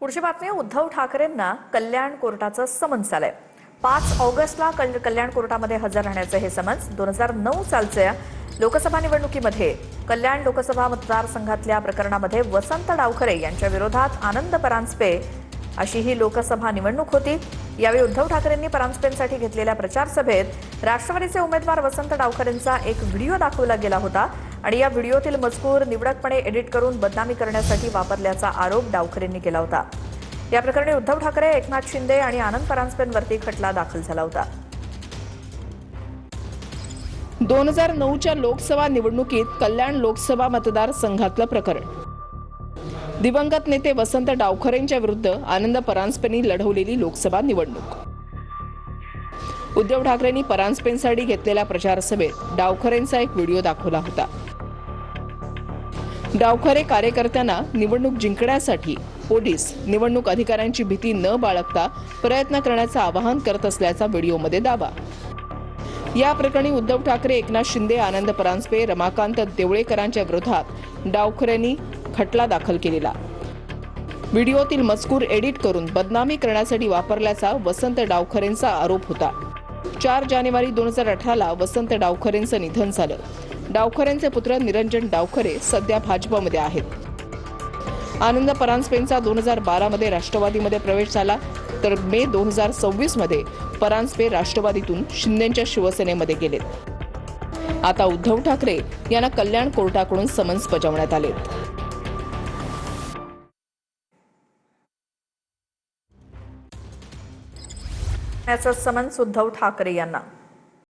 पुढची बातमी उद्धव ठाकरेंना कल्याण कोर्टाचं समन्स आलंय। 5 ऑगस्टला कल्याण कोर्टामध्ये हजर राहण्याचं हे समन्स 2009 सालच्या लोकसभा निवडणुकीमध्ये कल्याण लोकसभा मतदारसंघातल्या प्रकरणामध्ये वसंत डावखरे यांच्या विरोधात आनंद परांजपे अशी ही लोकसभा निवडणूक होती। यावेळी उद्धव ठाकरेंनी परांजपेंसाठी घेतलेल्या प्रचार सभेत राष्ट्रवादीचे उमेदवार वसंत डावखरेंचा एक व्हिडिओ दाखवला गेला होता आणि या व्हिडिओतील मजकूर निवडकपणे एडिट करून बदनामी करण्यासाठी वापरल्याचा आरोप डावखरेंनी केला होता। या प्रकरणी उद्धव ठाकरे, एकनाथ शिंदे आणि आनंद परांजपेंवरती खटला दाखल झाला होता। 2009च्या लोकसभा निवडणुकीत कल्याण लोकसभा मतदारसंघातलं प्रकरण। दिवंगत नेते वसंत डावखरेंच्या विरुद्ध आनंद परांजपेंनी लढवलेली लोकसभा निवडणूक। उद्धव ठाकरेंनी परांजपेंसाठी घेतलेल्या प्रचार सभेत डावखरेंचा एक व्हिडिओ दाखवला होता। डावखरे कार्यकर्त्यांना निवडणूक जिंकण्यासाठी पोलीस निवडणूक अधिकाऱ्यांची भीती न बाळगता प्रयत्न करण्याचं आवाहन करत असल्याचा व्हिडिओमध्ये दावा। या प्रकरणी उद्धव ठाकरे, एकनाथ शिंदे, आनंद परांजपे, रमाकांत देवळेकरांच्या विरोधात डावखरेंनी खटला दाखल केलेला। व्हिडिओतील मजकूर एडिट करून बदनामी करण्यासाठी वापरल्याचा वसंत डावखरेंचा आरोप होता। 4 जानेवारी 2018ला वसंत डावखरेंचं निधन झालं। डावखरेंचे पुत्र निरंजन डावखरे सध्या भाजपमध्ये आहेत। आनंद परांजपेंचा 2012 मध्ये राष्ट्रवादीमध्ये प्रवेश झाला, तर मे 2026 मध्ये परांजपे राष्ट्रवादीतून शिंदेच्या शिवसेनेमध्ये गेलेत। आता उद्धव ठाकरे यांना कल्याण कोर्टाकडून समन्स बजावण्यात आले। याचं समन्स उद्धव ठाकरे यांना